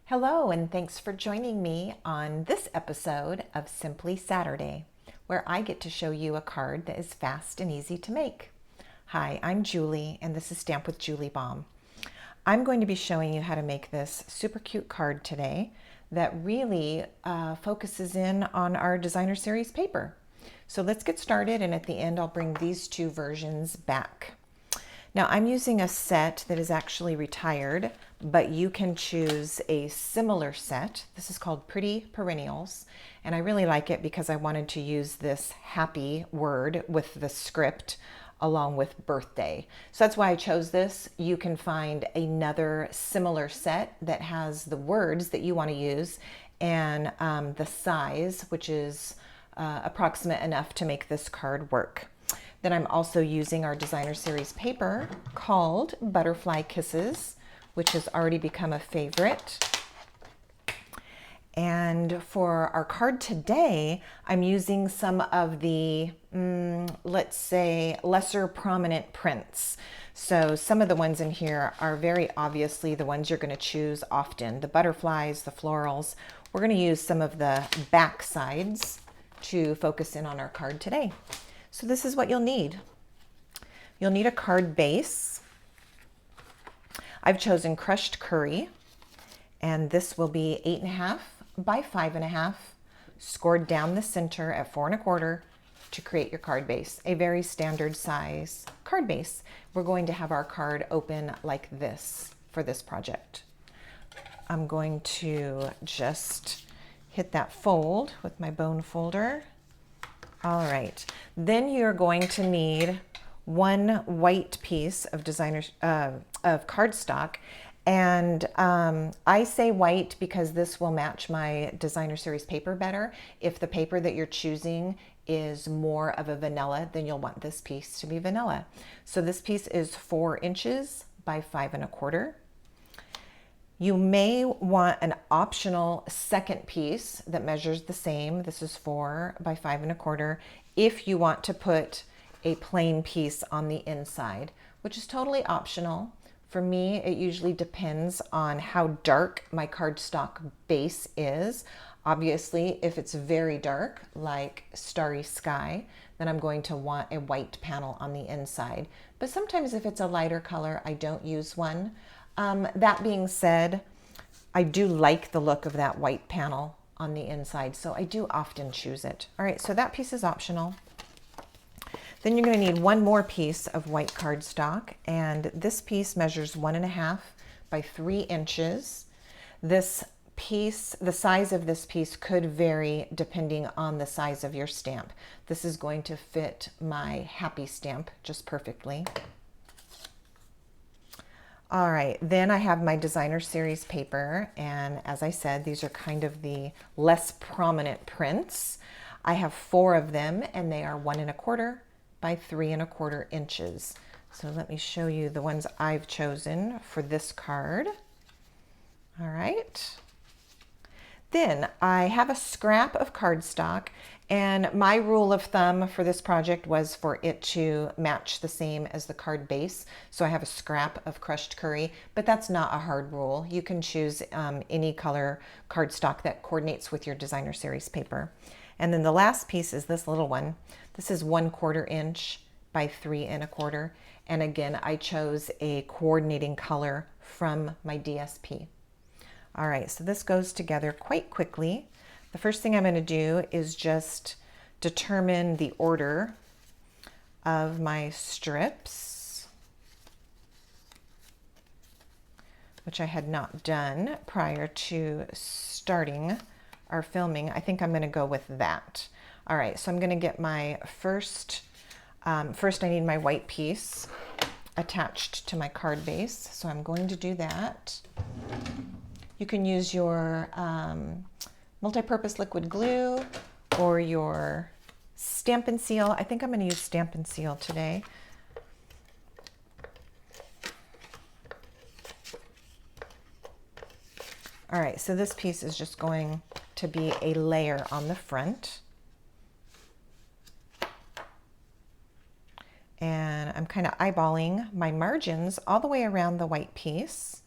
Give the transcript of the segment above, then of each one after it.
Hello, and thanks for joining me on this episode of Simply Saturday, where I get to show you a card that is fast and easy to make. Hi, I'm Julie, and this is Stamp with Julie Baum. I'm going to be showing you how to make this super cute card today that really focuses in on our designer series paper. So let's get started, and at the end I'll bring these two versions back. Now I'm using a set that is actually retired, but you can choose a similar set. This is called Pretty Perennials, and I really like it because I wanted to use this happy word with the script along with birthday. So that's why I chose this. You can find another similar set that has the words that you want to use and the size, which is approximate enough to make this card work. Then I'm also using our designer series paper called Butterfly Kisses, which has already become a favorite. And for our card today, I'm using some of the, let's say, lesser prominent prints. So some of the ones in here are very obviously the ones you're going to choose often. The butterflies, the florals. We're going to use some of the back sides to focus in on our card today. So this is what you'll need. You'll need a card base. I've chosen crushed curry, and this will be 8.5 by 5.5, scored down the center at 4 1/4 to create your card base, a very standard size card base. We're going to have our card open like this for this project. I'm going to just hit that fold with my bone folder. All right, then you're going to need one white piece of of cardstock, and I say white because this will match my designer series paper better. If the paper that you're choosing is more of a vanilla, then you'll want this piece to be vanilla. So this piece is 4 inches by 5 1/4. You may want an optional second piece that measures the same. This is 4 by 5 1/4 if you want to put a plain piece on the inside, which is totally optional. For me, it usually depends on how dark my cardstock base is. Obviously, if it's very dark, like Starry Sky, then I'm going to want a white panel on the inside. But sometimes if it's a lighter color, I don't use one. That being said, I do like the look of that white panel on the inside, so I do often choose it. All right, so that piece is optional. Then you're going to need one more piece of white cardstock, and this piece measures 1.5 by 3 inches. This piece, the size of this piece could vary depending on the size of your stamp. This is going to fit my happy stamp just perfectly. All right, then I have my designer series paper, and as I said, these are kind of the less prominent prints. I have 4 of them, and they are 1 1/4 by 3 1/4 inches. So let me show you the ones I've chosen for this card. All right. Then I have a scrap of cardstock, and my rule of thumb for this project was for it to match the same as the card base. So I have a scrap of crushed curry, but that's not a hard rule. You can choose any color cardstock that coordinates with your designer series paper. And then the last piece is this little one. This is 1/4 inch by 3 1/4. And again, I chose a coordinating color from my DSP. All right, so this goes together quite quickly. The first thing I'm going to do is just determine the order of my strips, which I had not done prior to starting our filming. I think I'm going to go with that. All right, so I'm going to get my first I need my white piece attached to my card base, so I'm going to do that. You can use your multi-purpose liquid glue or your Stamp and Seal. I think I'm going to use Stamp and Seal today. All right, so this piece is just going to be a layer on the front. And I'm kind of eyeballing my margins all the way around the white piece.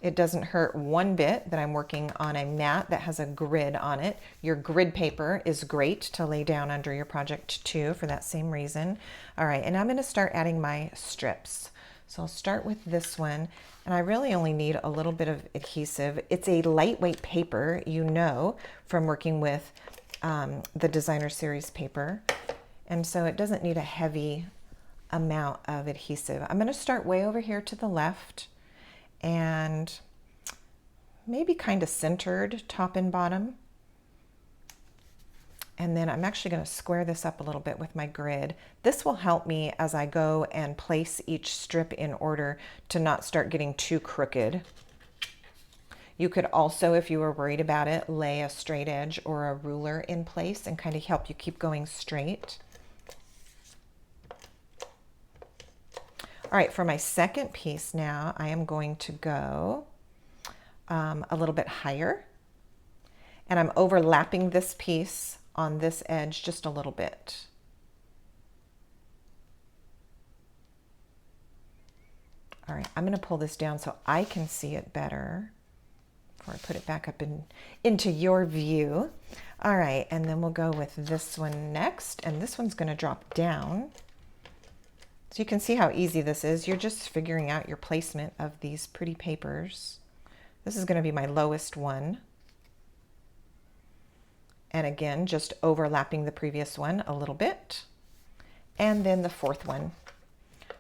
It doesn't hurt one bit that I'm working on a mat that has a grid on it. Your grid paper is great to lay down under your project too for that same reason. All right, and I'm going to start adding my strips. So I'll start with this one, and I really only need a little bit of adhesive. It's a lightweight paper, you know, from working with the designer series paper, and so it doesn't need a heavy amount of adhesive. I'm going to start way over here to the left and maybe kind of centered top and bottom. And then I'm actually going to square this up a little bit with my grid. This will help me as I go and place each strip in order to not start getting too crooked. You could also, if you were worried about it, lay a straight edge or a ruler in place and kind of help you keep going straight. All right, for my second piece now, I am going to go a little bit higher, and I'm overlapping this piece on this edge just a little bit. All right, I'm going to pull this down so I can see it better before I put it back up into your view. All right, and then we'll go with this one next, and this one's going to drop down. So you can see how easy this is. You're just figuring out your placement of these pretty papers. This is going to be my lowest one. And again, just overlapping the previous one a little bit. And then the fourth one.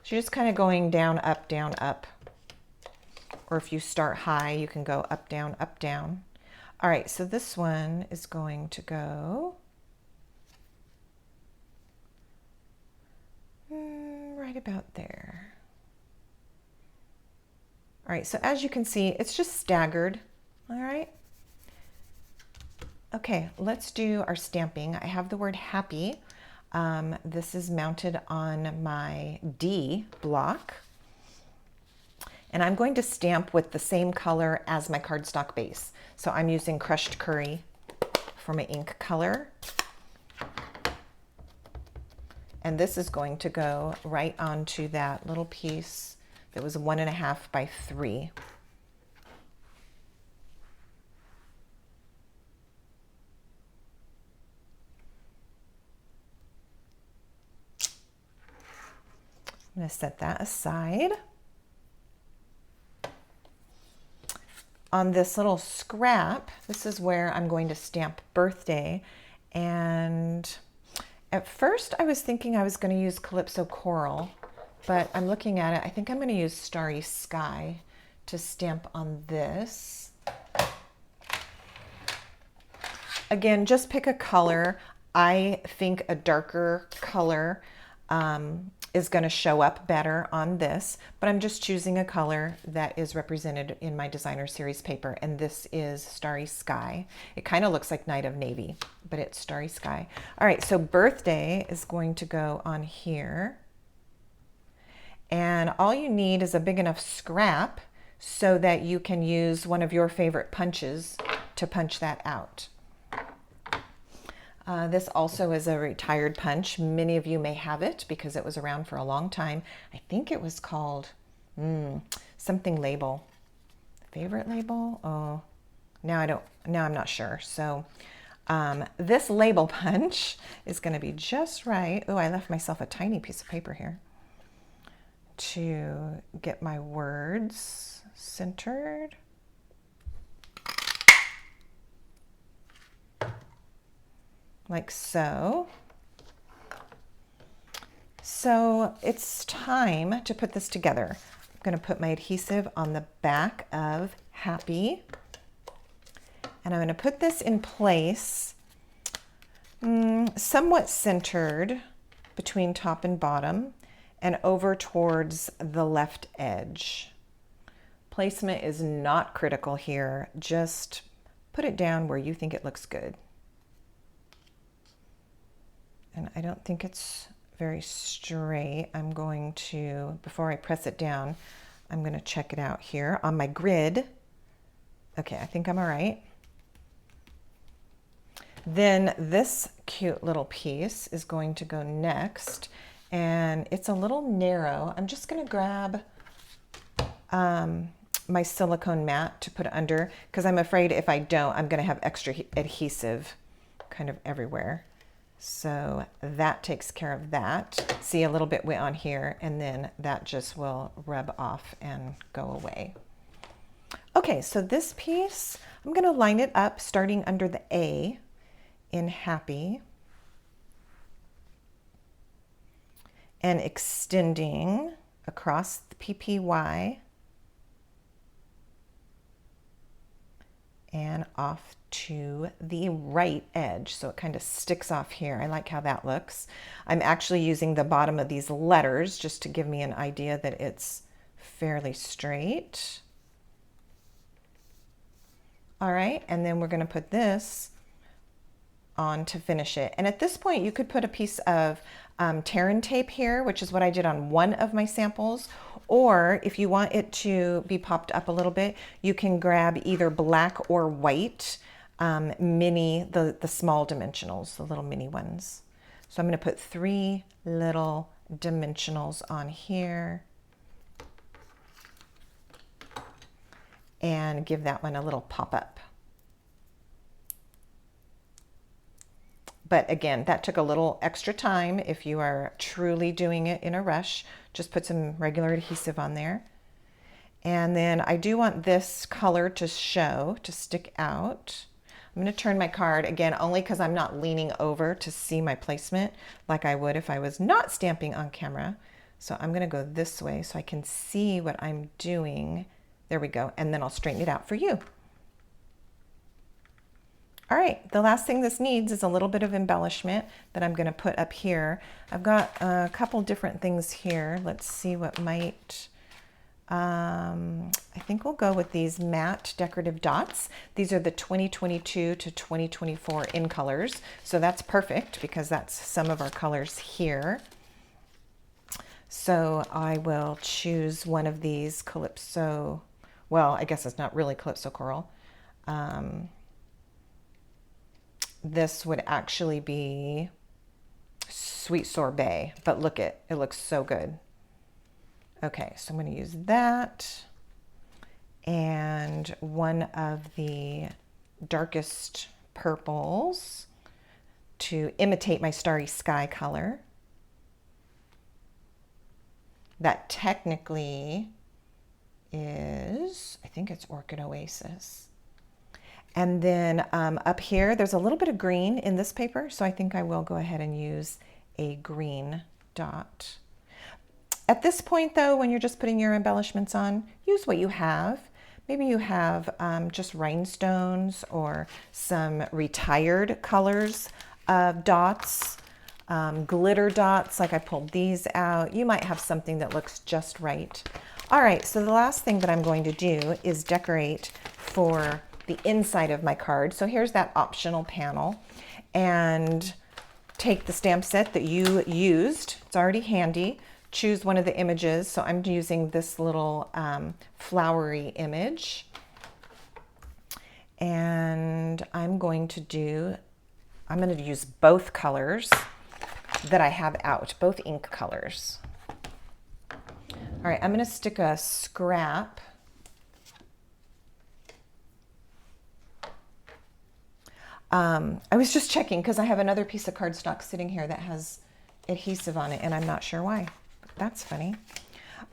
So you're just kind of going down, up, down, up. Or if you start high, you can go up, down, up, down. All right, so this one is going to go right about there. All right, so as you can see, it's just staggered. All right. Okay, let's do our stamping. I have the word happy. This is mounted on my D block. And I'm going to stamp with the same color as my cardstock base. So I'm using crushed curry for my ink color. And this is going to go right onto that little piece that was 1.5 by 3. I'm going to set that aside. On this little scrap, this is where I'm going to stamp birthday. And at first I was thinking I was going to use Calypso Coral, but I'm looking at it. I think I'm going to use Starry Sky to stamp on this. Again, just pick a color. I think a darker color is going to show up better on this, but I'm just choosing a color that is represented in my designer series paper, and this is Starry Sky. It kind of looks like Night of Navy, but it's Starry Sky. All right, so birthday is going to go on here, and all you need is a big enough scrap so that you can use one of your favorite punches to punch that out. This also is a retired punch. Many of you may have it because it was around for a long time. I think it was called something label. Favorite label? Oh, now I'm not sure. So this label punch is going to be just right. Oh, I left myself a tiny piece of paper here to get my words centered. Like so. So it's time to put this together. I'm going to put my adhesive on the back of Happy, and I'm going to put this in place somewhat centered between top and bottom and over towards the left edge. Placement is not critical here. Just put it down where you think it looks good. And I don't think it's very straight. I'm going to, before I press it down, I'm going to check it out here on my grid. Okay, I think I'm all right. Then this cute little piece is going to go next, and it's a little narrow. I'm just going to grab my silicone mat to put under, because I'm afraid if I don't, I'm going to have extra adhesive kind of everywhere. So that takes care of that. See, a little bit wet on here, and then that just will rub off and go away. Okay, so this piece, I'm going to line it up starting under the A in happy and extending across the PPY and off to the right edge. So it kind of sticks off here. I like how that looks. I'm actually using the bottom of these letters just to give me an idea that it's fairly straight. All right, and then we're going to put this on to finish it. And at this point, you could put a piece of Terran tape here, which is what I did on one of my samples. Or if you want it to be popped up a little bit, you can grab either black or white mini, the small dimensionals, the little mini ones. So I'm going to put 3 little dimensionals on here and give that one a little pop up. But again, that took a little extra time. If you are truly doing it in a rush, just put some regular adhesive on there. And then I do want this color to show, to stick out. I'm going to turn my card again, only because I'm not leaning over to see my placement like I would if I was not stamping on camera. So I'm going to go this way so I can see what I'm doing. There we go. And then I'll straighten it out for you. All right, the last thing this needs is a little bit of embellishment that I'm going to put up here. I've got a couple different things here. Let's see what might, I think we'll go with these matte decorative dots. These are the 2022 to 2024 in colors. So that's perfect because that's some of our colors here. So I will choose one of these Calypso, well, I guess it's not really Calypso Coral. This would actually be Sweet Sorbet, but look it looks so good. Okay, so I'm going to use that and one of the darkest purples to imitate my Starry Sky color. That technically is, I think it's Orchid Oasis. And then up here, there's a little bit of green in this paper, so I think I will go ahead and use a green dot. At this point though, when you're just putting your embellishments on, use what you have. Maybe you have just rhinestones or some retired colors of dots, glitter dots, like I pulled these out. You might have something that looks just right. All right, so the last thing that I'm going to do is decorate for the inside of my card. So here's that optional panel, and take the stamp set that you used. It's already handy. Choose one of the images. So I'm using this little flowery image, and I'm going to use both colors that I have out, both ink colors. All right, I'm going to stick a scrap I was just checking because I have another piece of cardstock sitting here that has adhesive on it, and I'm not sure why. That's funny.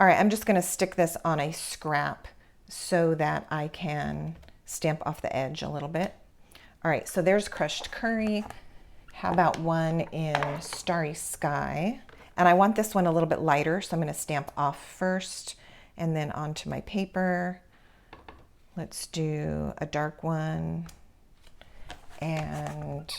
All right, I'm just going to stick this on a scrap so that I can stamp off the edge a little bit. All right, so there's crushed curry. How about one in Starry Sky? And I want this one a little bit lighter, so I'm going to stamp off first and then onto my paper. Let's do a dark one and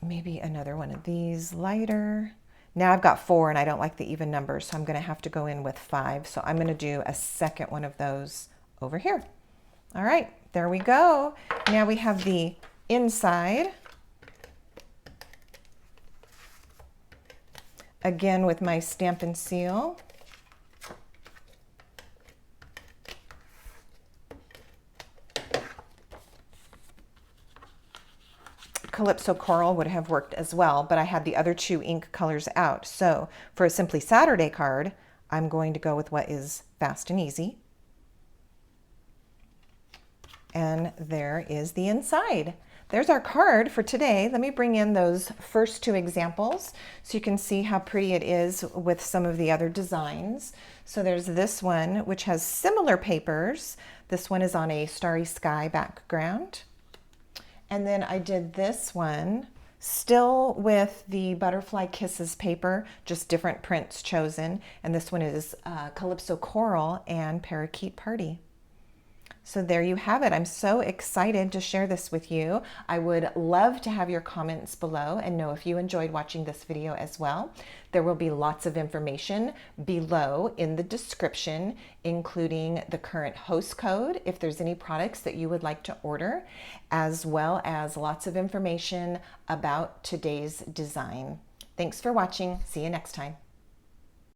maybe another one of these lighter. Now I've got 4 and I don't like the even numbers, so I'm going to have to go in with 5. So I'm going to do a second one of those over here. All right, there we go. Now we have the inside. Again with my Stamp and Seal. Calypso Coral would have worked as well, but I had the other 2 ink colors out. So for a Simply Saturday card, I'm going to go with what is fast and easy. And there is the inside. There's our card for today. Let me bring in those first two examples so you can see how pretty it is with some of the other designs. So there's this one, which has similar papers. This one is on a Starry Sky background. And then I did this one still with the Butterfly Kisses paper, just different prints chosen. And this one is Calypso Coral and Parakeet Party. So there you have it. I'm so excited to share this with you. I would love to have your comments below and know if you enjoyed watching this video as well. There will be lots of information below in the description, including the current host code if there's any products that you would like to order, as well as lots of information about today's design. Thanks for watching. See you next time.